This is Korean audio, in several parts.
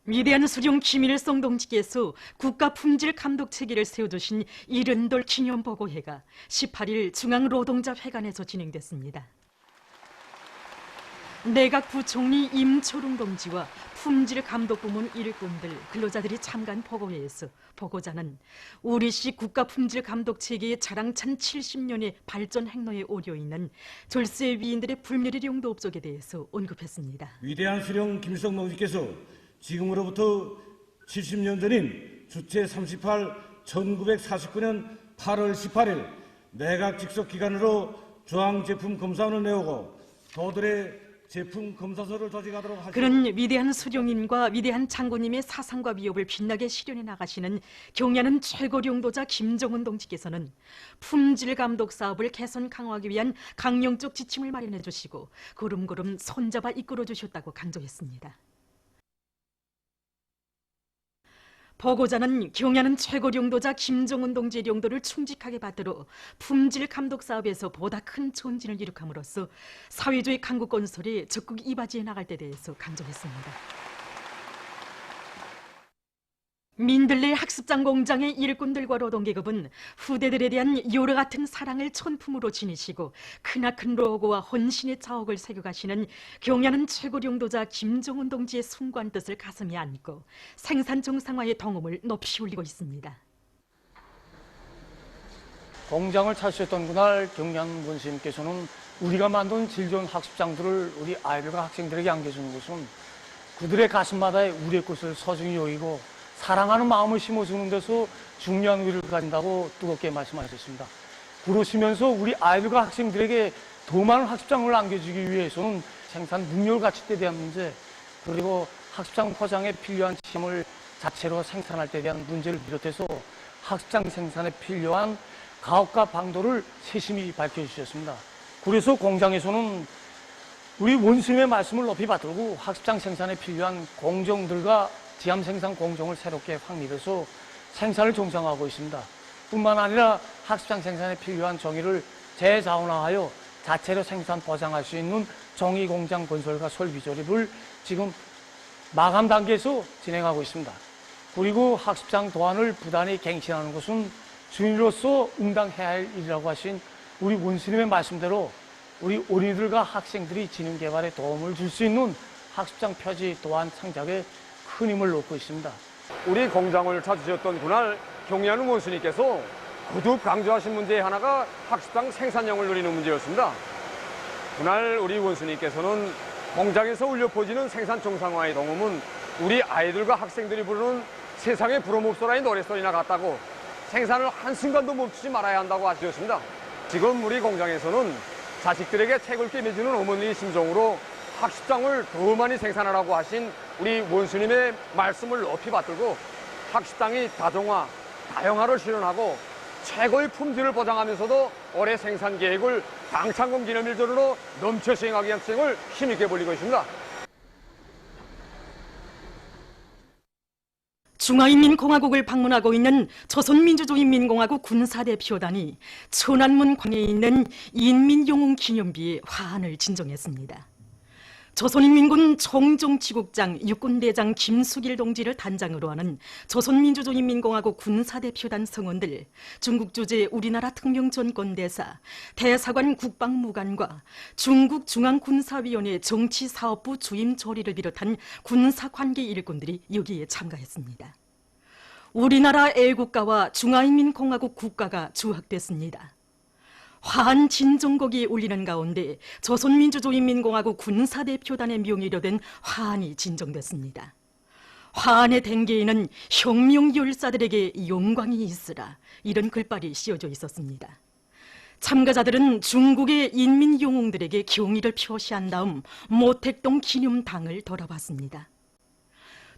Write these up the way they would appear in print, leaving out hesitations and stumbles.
위대한 수령 김일성 동지께서 국가품질감독체계를 세워두신 이른돌 기념보고회가 18일 중앙노동자회관에서 진행됐습니다. 내각 부총리 임초롱 동지와 품질감독부문 일꾼들, 근로자들이 참가한 보고회에서 보고자는 우리시 국가품질감독체계의 자랑찬 70년의 발전 행로에 오려 있는 졸세 위인들의 불멸의 용도업적에 대해서 언급했습니다. 위대한 수령 김일성 동지께서 지금으로부터 70년 전인 주체 38 1949년 8월 18일 내각 직속 기관으로 중앙제품 검사원을 내오고 도들의 제품 검사서를 조직하도록 하시고 그런 위대한 수령님과 위대한 장군님의 사상과 위협을 빛나게 실현해 나가시는 경야는 최고領導자 김정은 동지께서는 품질 감독 사업을 개선 강화하기 위한 강령적 지침을 마련해 주시고 걸음걸음 손잡아 이끌어 주셨다고 강조했습니다. 보고자는 경야는 최고領導자 김정은 동지의 용도를 충직하게 받들어 품질 감독 사업에서 보다 큰 전진을 이룩함으로써 사회주의 강국 건설이 적극 이바지해 나갈 때 대해서 강조했습니다. 민들레 학습장 공장의 일꾼들과 노동계급은 후대들에 대한 요로 같은 사랑을 천품으로 지니시고 크나큰 로고와 헌신의 자옥을 새겨가시는 경야는 최고領導자 김정은 동지의 숭고한 뜻을 가슴에 안고 생산 정상화의 동음을 높이 울리고 있습니다. 공장을 찾으셨던 그날 경양 원수님께서는 우리가 만든 질 좋은 학습장들을 우리 아이들과 학생들에게 안겨주는 것은 그들의 가슴마다의 우리의 것을 소중히 여기고 사랑하는 마음을 심어주는 데서 중요한 의미를 가진다고 뜨겁게 말씀하셨습니다. 그러시면서 우리 아이들과 학생들에게 더 많은 학습장을 안겨주기 위해서는 생산 능률 가치에 대한 문제, 그리고 학습장 포장에 필요한 시험을 자체로 생산할 때 대한 문제를 비롯해서 학습장 생산에 필요한 가업과 방도를 세심히 밝혀주셨습니다. 그래서 공장에서는 우리 원수님의 말씀을 높이 받들고 학습장 생산에 필요한 공정들과 지함 생산 공정을 새롭게 확립해서 생산을 정상화하고 있습니다. 뿐만 아니라 학습장 생산에 필요한 종이를 재자원화하여 자체로 생산 보장할 수 있는 종이공장 건설과 설비 조립을 지금 마감 단계에서 진행하고 있습니다. 그리고 학습장 도안을 부단히 갱신하는 것은 주인으로서 응당해야 할 일이라고 하신 우리 원수님의 말씀대로 우리 어린이들과 학생들이 지능 개발에 도움을 줄 수 있는 학습장 표지 도안 창작에 큰 힘을 놓고 있습니다. 우리 공장을 찾으셨던 그날 경야는 원수님께서 거듭 강조하신 문제 하나가 학습장 생산량을 늘리는 문제였습니다. 그날 우리 원수님께서는 공장에서 울려 퍼지는 생산 정상화의 동음은 우리 아이들과 학생들이 부르는 세상에 부러움없어라의 노래소리나 같다고 생산을 한순간도 멈추지 말아야 한다고 하셨습니다. 지금 우리 공장에서는 자식들에게 책을 꿰매주는 어머니의 심정으로 학습장을 더 많이 생산하라고 하신 우리 원수님의 말씀을 높이 받들고 학습장이 다종화, 다형화를 실현하고 최고의 품질을 보장하면서도 올해 생산 계획을 당창금 기념일 전으로 넘쳐 시행하기 위한 투쟁을 힘있게 벌이고 있습니다. 중화인민공화국을 방문하고 있는 조선민주주의인민공화국 군사대표단이 천안문 광야에 있는 인민영웅기념비에 화환을 진정했습니다. 조선인민군 총정치국장 육군대장 김수길 동지를 단장으로 하는 조선민주주의인민공화국 군사대표단 성원들, 중국 주재 우리나라 특명전권대사, 대사관 국방무관과 중국 중앙군사위원회 정치사업부 주임 조리를 비롯한 군사관계 일꾼들이 여기에 참가했습니다. 우리나라 애국가와 중화인민공화국 국가가 주학됐습니다. 화한 진정곡이 울리는 가운데 조선민주주의인민공화국 군사대표단의 명의로 된 화환이 진정됐습니다. 화환의 댕기에는 혁명열사들에게 영광이 있으라, 이런 글발이 씌워져 있었습니다. 참가자들은 중국의 인민영웅들에게 경의를 표시한 다음 모택동 기념당을 돌아봤습니다.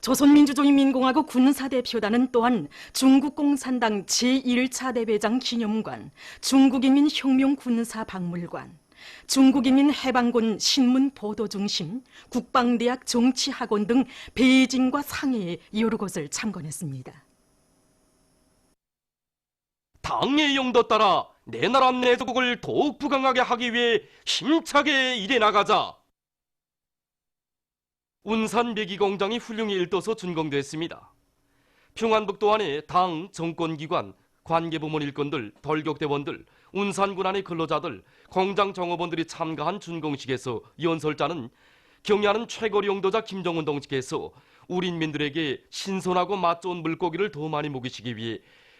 조선민주주의인민공화국 군사대표단은 또한 중국공산당 제1차 대회장 기념관, 중국인민혁명군사박물관, 중국인민해방군 신문보도중심, 국방대학 정치학원 등 베이징과 상해의 여러 곳을 참관했습니다. 당의 용도 따라 내 나라 내 조국을 더욱 부강하게 하기 위해 힘차게 일해 나가자. 운산 메기 공장이 훌륭히 일떠서 준공됐습니다. 평안북도 안에 당, 정권기관, 관계부문 일꾼들, 덜격대원들, 운산군 안의 근로자들, 공장 정업원들이 참가한 준공식에서 연설자는 경야는 최고 용도자 김정은 동지께서 우리 인민들에게 신선하고 맛 좋은 물고기를 더 많이 먹이시기 위해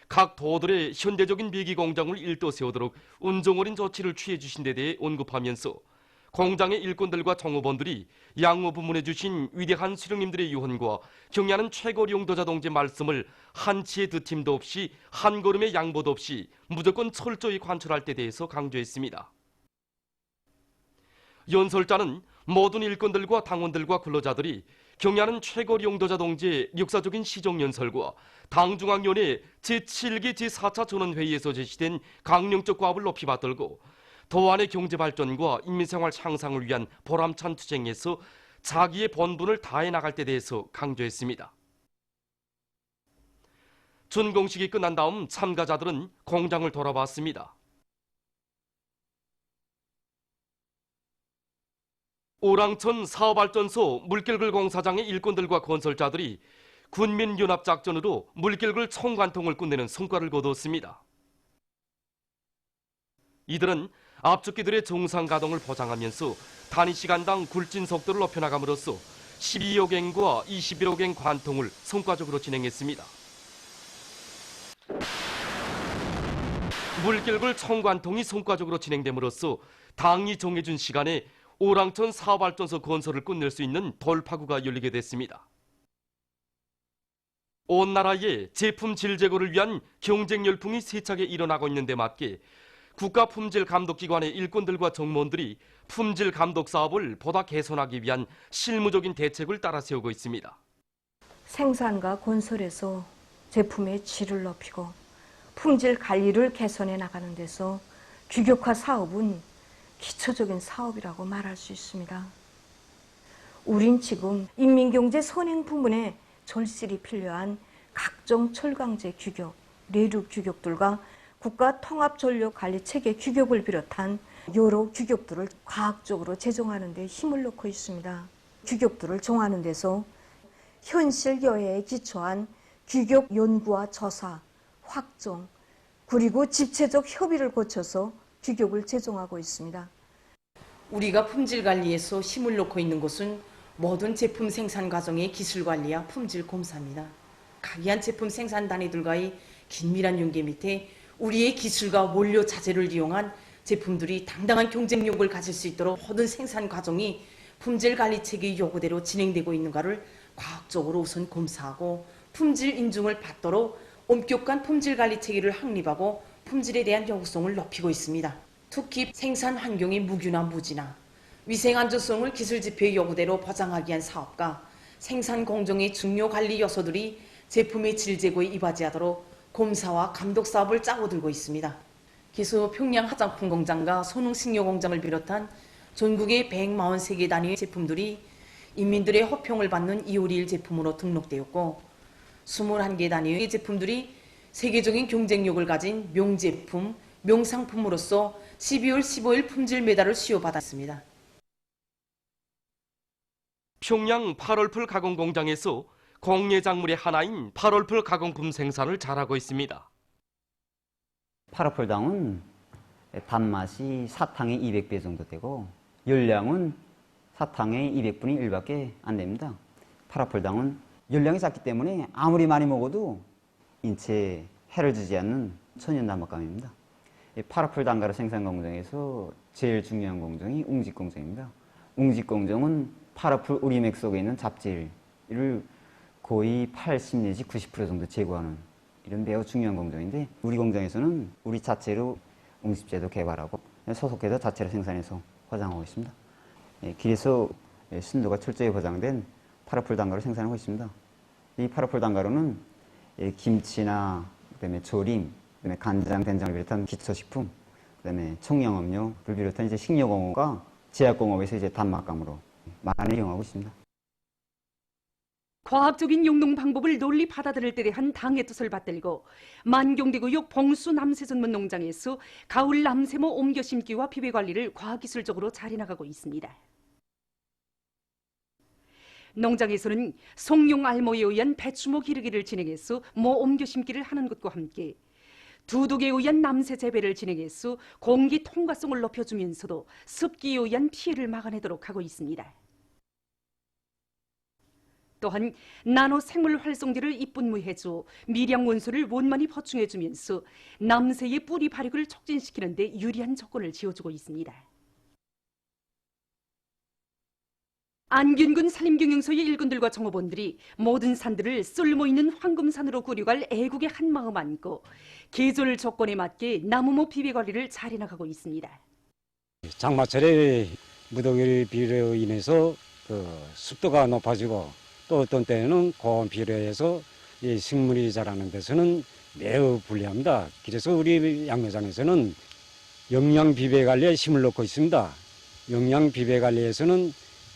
각 도들의 현대적인 메기 공장을 일떠 세우도록 운종 어린 조치를 취해 주신 데 대해 언급하면서 공장의 일꾼들과 정업원들이 양호 부문해 주신 위대한 수령님들의 유언과 경야는 최고 용도자 동지의 말씀을 한치의 드팀도 없이 한 걸음의 양보도 없이 무조건 철저히 관철할 때 대해서 강조했습니다. 연설자는 모든 일꾼들과 당원들과 근로자들이 경야는 최고 용도자 동지의 역사적인 시정연설과 당중앙위원회 제7기 제4차 전원회의에서 제시된 강령적 과업을 높이 받들고 도안의 경제발전과 인민생활 향상을 위한 보람찬 투쟁에서 자기의 본분을 다해 나갈 때 대해서 강조했습니다. 준공식이 끝난 다음 참가자들은 공장을 돌아봤습니다. 오랑천 사업발전소 물길글 공사장의 일꾼들과 건설자들이 군민연합작전으로 물길글 총관통을 끝내는 성과를 거두었습니다. 이들은 압축기들의 정상 가동을 보장하면서 단위 시간당 굴진 속도를 높여나감으로써 12억 갱과 21억 갱 관통을 성과적으로 진행했습니다. 물길글 총관통이 성과적으로 진행됨으로써 당이 정해준 시간에 오랑천 사업발전소 건설을 끝낼 수 있는 돌파구가 열리게 됐습니다. 온 나라의 제품 질 제고를 위한 경쟁 열풍이 세차게 일어나고 있는 데 맞게 국가품질감독기관의 일꾼들과 정무원들이 품질 감독 사업을 보다 개선하기 위한 실무적인 대책을 따라 세우고 있습니다. 생산과 건설에서 제품의 질을 높이고 품질 관리를 개선해 나가는 데서 규격화 사업은 기초적인 사업이라고 말할 수 있습니다. 우린 지금 인민경제 선행 부문에 절실히 필요한 각종 철강제 규격, 내륙 규격들과 국가통합전력관리체계 규격을 비롯한 여러 규격들을 과학적으로 제정하는 데 힘을 넣고 있습니다. 규격들을 정하는 데서 현실 여해에 기초한 규격 연구와 조사, 확정, 그리고 집체적 협의를 거쳐서 규격을 제정하고 있습니다. 우리가 품질 관리에서 힘을 놓고 있는 곳은 모든 제품 생산 과정의 기술 관리와 품질 검사입니다. 각이한 제품 생산 단위들과의 긴밀한 연계 밑에 우리의 기술과 원료 자재를 이용한 제품들이 당당한 경쟁력을 가질 수 있도록 모든 생산 과정이 품질 관리 체계 요구대로 진행되고 있는가를 과학적으로 우선 검사하고 품질 인증을 받도록 엄격한 품질 관리 체계를 확립하고 품질에 대한 요구성을 높이고 있습니다. 특히 생산 환경의 무규나 무진화, 위생 안전성을 기술 지표의 요구대로 보장하기 위한 사업과 생산 공정의 중요 관리 요소들이 제품의 질 제고에 이바지하도록 검사와 감독 사업을 짜고 들고 있습니다. 기수 평양 화장품 공장과 손흥식료 공장을 비롯한 전국의 143개 단위의 제품들이 인민들의 호평을 받는 251 제품으로 등록되었고 21개 단위의 제품들이 세계적인 경쟁력을 가진 명제품, 명상품으로서 12월 15일 품질 메달을 수여받았습니다. 평양 8월풀 가공 공장에서 공예 작물의 하나인 8월풀 가공품 생산을 잘하고 있습니다. 8월풀당은 단맛이 사탕의 200배 정도 되고 열량은 사탕의 200분의 1밖에 안 됩니다. 8월풀당은 열량이 작기 때문에 아무리 많이 먹어도 인체에 해를 주지 않는 천연 단맛감입니다. 8월풀당가루 생산 공정에서 제일 중요한 공정이 웅직 공정입니다. 웅직 공정은 8월풀 우리맥 속에 있는 잡질을 거의 80 내지 90% 정도 제거하는 이런 매우 중요한 공정인데 우리 공장에서는 우리 자체로 웅습제도 개발하고 소속해서 자체로 생산해서 포장하고 있습니다. 길에서 순도가 철저히 보장된 8월풀 단가루 생산하고 있습니다. 이 8월풀 단가루는 김치나 그다음에 조림, 그다음에 간장, 된장을 비롯한 기초식품, 그다음에 청량음료를 비롯한 이제 식료공업과 제약공업에서 이제 단맛감으로 많이 이용하고 있습니다. 과학적인 용농 방법을 널리 받아들일 때 대한 당의 뜻을 받들고 만경대구역 봉수 남새전문 농장에서 가을 남새모 옮겨 심기와 비배 관리를 과학기술적으로 잘 해나가고 있습니다. 농장에서는 송용 알모에 의한 배추모 기르기를 진행했수 모 옮겨 심기를 하는 것과 함께 두둑에 의한 남새 재배를 진행했수 공기 통과성을 높여주면서도 습기에 의한 피해를 막아내도록 하고 있습니다. 또한 나노 생물 활성제를 입분무해줘 미량 원소를 원만히 보충해주면서 남새의 뿌리 발육을 촉진시키는 데 유리한 조건을 지어주고 있습니다. 안균군 산림경영소의 일꾼들과 종업원들이 모든 산들을 쓸모있는 황금산으로 꾸려갈 애국의 한마음 안고 계절 조건에 맞게 나무모 비배 관리를 잘 해나가고 있습니다. 장마철에 무더기 비로 인해서 습도가 높아지고 또 어떤 때는 고온 비로 해서 이 식물이 자라는 데서는 매우 불리합니다. 그래서 우리 양묘장에서는 영양 비배 관리에 힘을 넣고 있습니다. 영양 비배 관리에서는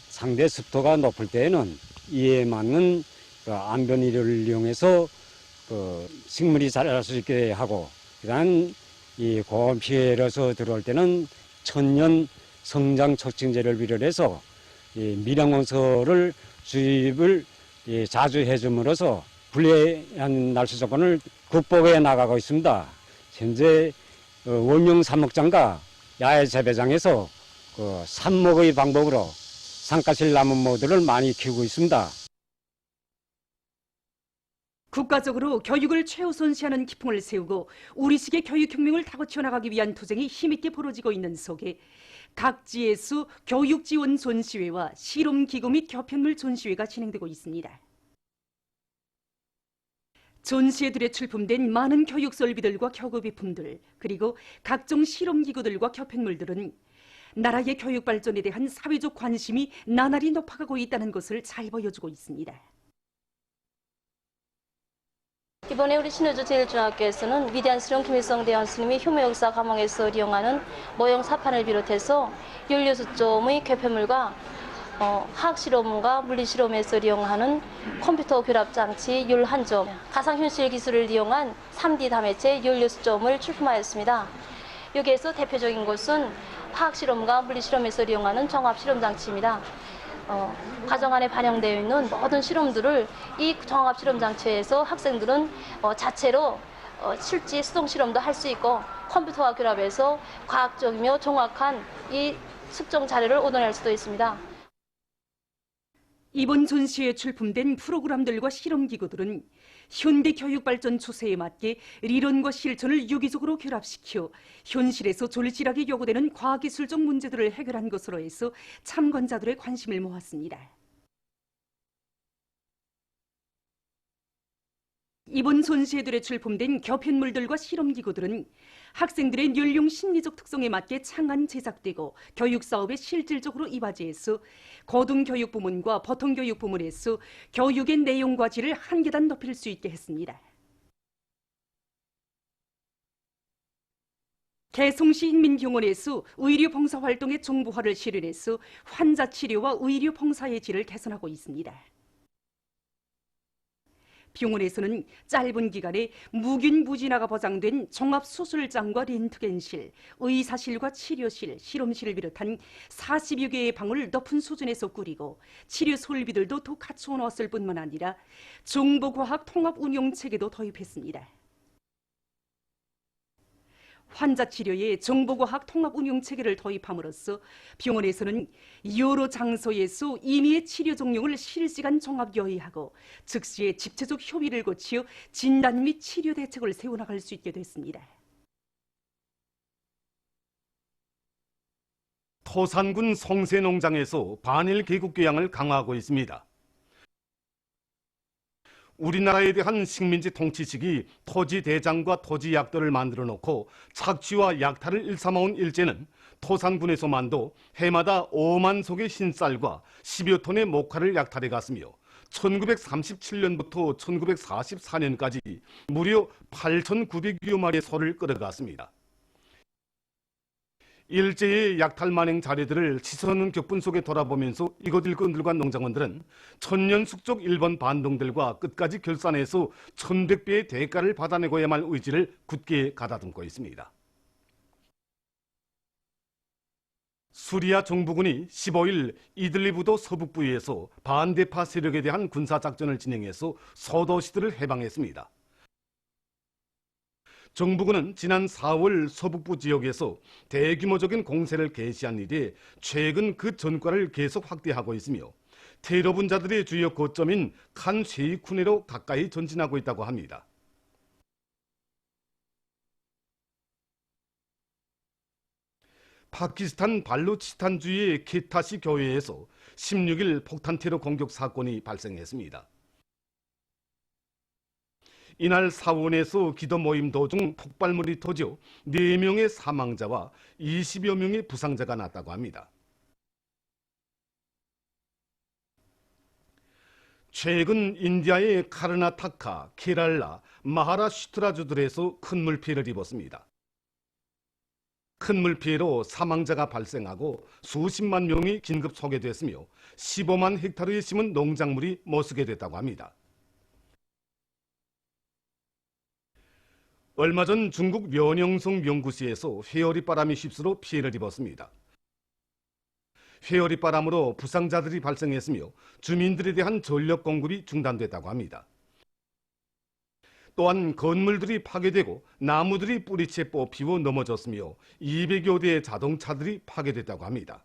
상대 습도가 높을 때에는 이에 맞는 안변이를 이용해서 식물이 자랄 수 있게 하고, 그다음 이 고온 피해로서 들어올 때는 천연 성장 촉진제를 비롯해서 이 미량원소를 주입을 자주 해줌으로써 불리한 날씨 조건을 극복해 나가고 있습니다. 현재 원용 삽목장과 야외 재배장에서 삽목의 방법으로 상가실 나무모들을 많이 키우고 있습니다. 국가적으로 교육을 최우선시하는 기풍을 세우고 우리식의 교육혁명을 타고쳐 나가기 위한 투쟁이 힘있게 벌어지고 있는 속에 각지에서 교육지원 전시회와 실험기구 및 교편물 전시회가 진행되고 있습니다. 전시회들에 출품된 많은 교육 설비들과 교구비품들, 그리고 각종 실험기구들과 교편물들은 나라의 교육 발전에 대한 사회적 관심이 나날이 높아가고 있다는 것을 잘 보여주고 있습니다. 이번에 우리 신의주 제1중학교에서는 위대한 수령 김일성 대원 스님이 효묘 역사 감흥에서 이용하는 모형 사판을 비롯해서 16점의 교편물과 화학실험과 물리실험에서 이용하는 컴퓨터 결합 장치 11점, 가상현실 기술을 이용한 3D 다매체 16점을 출품하였습니다. 여기에서 대표적인 것은 화학실험과 물리실험에서 이용하는 종합실험장치입니다. 과정 안에 반영되어 있는 모든 실험들을 이 종합실험장치에서 학생들은 자체로 실제 수동실험도 할 수 있고 컴퓨터와 결합해서 과학적이며 정확한 이 측정 자료를 얻어낼 수도 있습니다. 이번 전시회에 출품된 프로그램들과 실험기구들은 현대 교육 발전 추세에 맞게理論과 실천을 유기적으로 결합시켜 현실에서 절실하게 요구되는 과학기술적 문제들을 해결한 것으로 해서 참관자들의 관심을 모았습니다. 이번 전시회들에 출품된 교편물들과 실험기구들은 학생들의 연령 심리적 특성에 맞게 창안 제작되고 교육사업에 실질적으로 이바지해서 고등교육부문과 보통교육부문에서 교육의 내용과 질을 한 계단 높일 수 있게 했습니다. 개송시 인민병원에서 의료봉사활동의 정보화를 실현해서 환자 치료와 의료봉사의 질을 개선하고 있습니다. 병원에서는 짧은 기간에 무균 무진화가 보장된 종합수술장과 렌트겐실, 의사실과 치료실, 실험실을 비롯한 40여 개의 방을 높은 수준에서 꾸리고 치료 설비들도 더 갖추어 놓았을 뿐만 아니라 정보과학 통합 운영 체계도 도입했습니다. 환자 치료에 정보과학 통합 운영 체계를 도입함으로써 병원에서는 여러 장소에서 임의의 치료 종용을 실시간 종합 요의하고 즉시에 집체적 협의를 거치어 진단 및 치료 대책을 세워나갈 수 있게 됐습니다. 토산군 성세농장에서 반일 개국교양을 강화하고 있습니다. 우리나라에 대한 식민지 통치식이 토지대장과 토지약도를 만들어 놓고 착취와 약탈을 일삼아온 일제는 토산군에서만도 해마다 5만 속의 흰쌀과 10여 톤의 목화를 약탈해 갔으며 1937년부터 1944년까지 무려 8,900여 마리의 소를 끌어갔습니다. 일제의 약탈 만행 자료들을 치솟는 격분 속에 돌아보면서 이곳 일꾼들과 농장원들은 천년 숙적 일본 반동들과 끝까지 결산해서 1100배의 대가를 받아내고야만 할 의지를 굳게 가다듬고 있습니다. 수리아 정부군이 15일 이들리브도 서북부에서 반대파 세력에 대한 군사작전을 진행해서 소도시들을 해방했습니다. 정부군은 지난 4월 서북부 지역에서 대규모적인 공세를 개시한 이래 최근 그 전과를 계속 확대하고 있으며 테러 분자들의 주요 거점인 칸 쉐이쿠네로 가까이 전진하고 있다고 합니다. 파키스탄 발루치스탄주의 키타시 교회에서 16일 폭탄 테러 공격 사건이 발생했습니다. 이날 사원에서 기도 모임 도중 폭발물이 터져 4명의 사망자와 20여 명의 부상자가 났다고 합니다. 최근 인디아의 카르나타카, 케랄라, 마하라슈트라주들에서 큰 물피해를 입었습니다. 큰 물피해로 사망자가 발생하고 수십만 명이 긴급 소개됐으며 15만 헥타르에 심은 농작물이 못쓰게 됐다고 합니다. 얼마 전 중국 면영성 명구시에서 회오리바람이 휩쓸어 피해를 입었습니다. 회오리바람으로 부상자들이 발생했으며 주민들에 대한 전력 공급이 중단됐다고 합니다. 또한 건물들이 파괴되고 나무들이 뿌리채 뽑히고 넘어졌으며 200여 대의 자동차들이 파괴됐다고 합니다.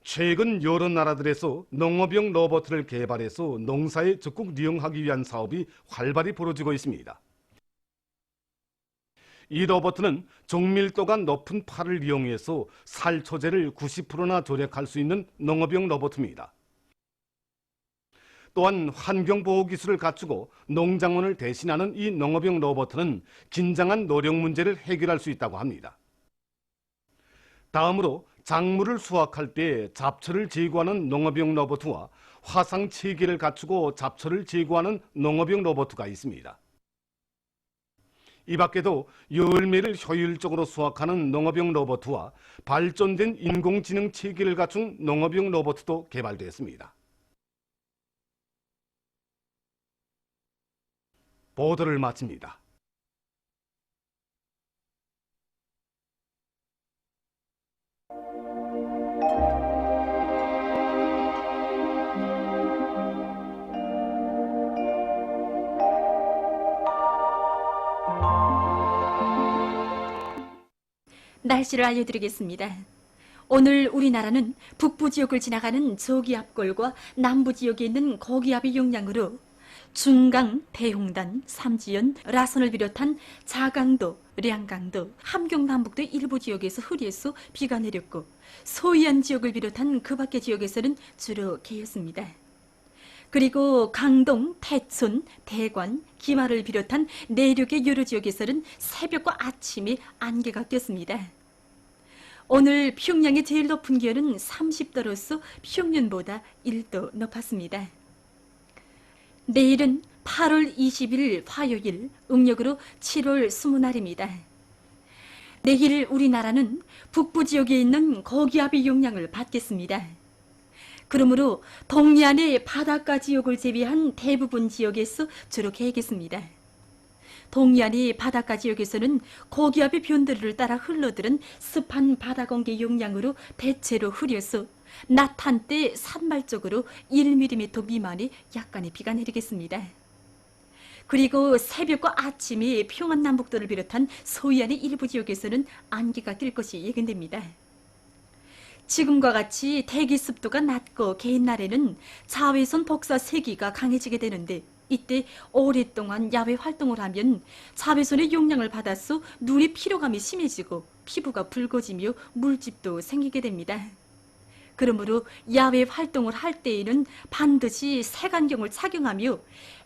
최근 여러 나라들에서 농업용 로봇을 개발해서 농사에 적극 이용하기 위한 사업이 활발히 벌어지고 있습니다. 이 로봇은 정밀도가 높은 팔을 이용해서 살 초제를 90%나 조력할 수 있는 농업용 로봇입니다. 또한 환경보호 기술을 갖추고 농작물을 대신하는 이 농업용 로봇은 긴장한 노력 문제를 해결할 수 있다고 합니다. 다음으로 작물을 수확할 때 잡초를 제거하는 농업용 로봇과 화상 체계를 갖추고 잡초를 제거하는 농업용 로봇가 있습니다. 이 밖에도 열매를 효율적으로 수확하는 농업용 로봇과 발전된 인공지능 체계를 갖춘 농업용 로봇도 개발됐습니다. 보도를 마칩니다. 날씨를 알려드리겠습니다. 오늘 우리나라는 북부 지역을 지나가는 저기압골과 남부 지역에 있는 고기압의 영향으로 중강, 대홍단, 삼지연, 라선을 비롯한 자강도, 량강도, 함경남북도의 일부 지역에서 흐리에서 비가 내렸고 소이안 지역을 비롯한 그 밖의 지역에서는 주로 개였습니다. 그리고 강동, 태촌, 대관, 기마를 비롯한 내륙의 여러 지역에서는 새벽과 아침에 안개가 꼈습니다. 오늘 평양의 제일 높은 기온은 30도로서 평년보다 1도 높았습니다. 내일은 8월 20일 화요일, 음력으로 7월 20날입니다. 내일 우리나라는 북부 지역에 있는 고기압의 영향을 받겠습니다. 그러므로 동해안의 바닷가 지역을 제외한 대부분 지역에서 주로 개겠습니다. 동해안의 바닷가 지역에서는 고기압의 변두리를 따라 흘러들은 습한 바다 공기 영향으로 대체로 흐려서 낮 한때 산발적으로 1mm 미만의 약간의 비가 내리겠습니다. 그리고 새벽과 아침에 평안남북도를 비롯한 소이안의 일부 지역에서는 안개가 낄 것이 예견됩니다. 지금과 같이 대기 습도가 낮고 개인 날에는 자외선 복사 세기가 강해지게 되는데 이때 오랫동안 야외 활동을 하면 자외선의 영향을 받아서 눈의 피로감이 심해지고 피부가 붉어지며 물집도 생기게 됩니다. 그러므로 야외 활동을 할 때에는 반드시 색안경을 착용하며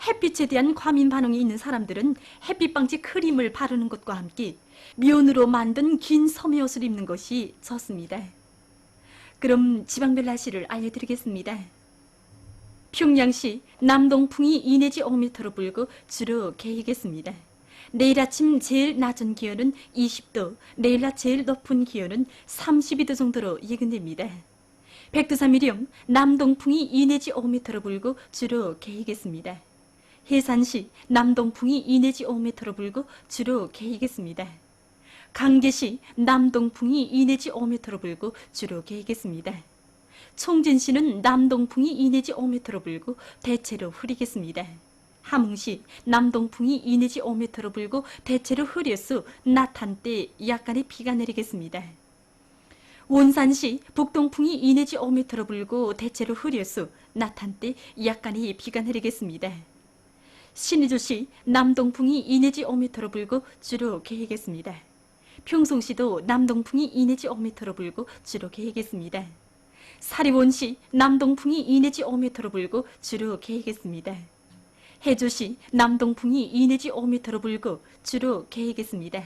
햇빛에 대한 과민 반응이 있는 사람들은 햇빛 방지 크림을 바르는 것과 함께 면으로 만든 긴 소매옷을 입는 것이 좋습니다. 그럼 지방별 날씨를 알려드리겠습니다. 평양시 남동풍이 2 내지 5m로 불고 주로 개이겠습니다. 내일 아침 제일 낮은 기온은 20도, 내일 낮 제일 높은 기온은 32도 정도로 예견됩니다. 백두산미령 남동풍이 2 내지 5m로 불고 주로 개이겠습니다. 해산시 남동풍이 2 내지 5m로 불고 주로 개이겠습니다. 강계시 남동풍이 2 내지 5m로 불고 주로 개겠습니다. 총진시는 남동풍이 2 내지 5m로 불고 대체로 흐리겠습니다. 함흥시 남동풍이 2 내지 5m로 불고 대체로 흐려서 낮 한때 약간의 비가 내리겠습니다. 온산시 북동풍이 2 내지 5m로 불고 대체로 흐려서 낮 한때 약간의 비가 내리겠습니다. 신의주시 남동풍이 2 내지 5m로 불고 주로 개겠습니다. 평송시도 남동풍이 2 내지 5m로 불고 주로 개겠습니다. 사리원시 남동풍이 2 내지 5m로 불고 주로 개겠습니다. 해주시 남동풍이 2 내지 5m로 불고 주로 개겠습니다.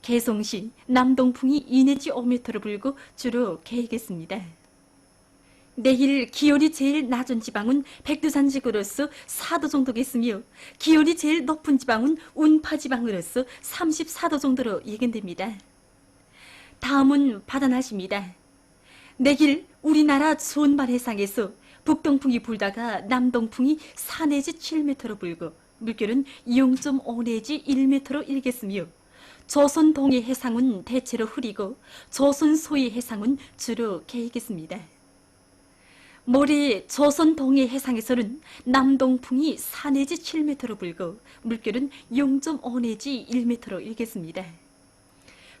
개송시 남동풍이 2 내지 5m로 불고 주로 개겠습니다. 내일 기온이 제일 낮은 지방은 백두산지구로서 4도 정도겠으며 기온이 제일 높은 지방은 운파지방으로서 34도 정도로 예견됩니다. 다음은 바다날씨입니다. 내일 우리나라 존발 해상에서 북동풍이 불다가 남동풍이 4 내지 7m로 불고 물결은 0.5 내지 1m로 일겠으며 조선 동해 해상은 대체로 흐리고 조선 소해 해상은 주로 개겠습니다. 모레 조선 동해 해상에서는 남동풍이 4 내지 7m로 불고 물결은 0.5 내지 1m로 일겠습니다.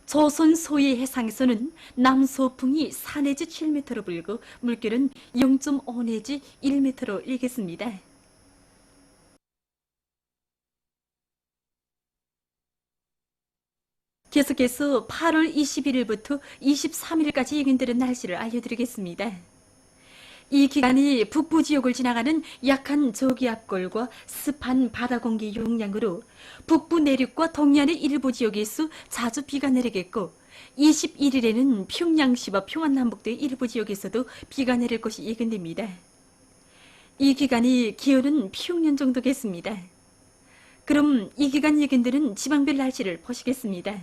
조선 소해 해상에서는 남소풍이 4 내지 7m로 불고 물결은 0.5 내지 1m로 일겠습니다. 계속해서 8월 21일부터 23일까지 예견되는 날씨를 알려드리겠습니다. 이 기간이 북부 지역을 지나가는 약한 저기압골과 습한 바다 공기 용량으로 북부 내륙과 동해안의 일부 지역에서 자주 비가 내리겠고 21일에는 평양시와 평안남북도의 일부 지역에서도 비가 내릴 것이 예견됩니다. 이 기간이 기온은 평년 정도겠습니다. 그럼 이 기간 예견되는 지방별 날씨를 보시겠습니다.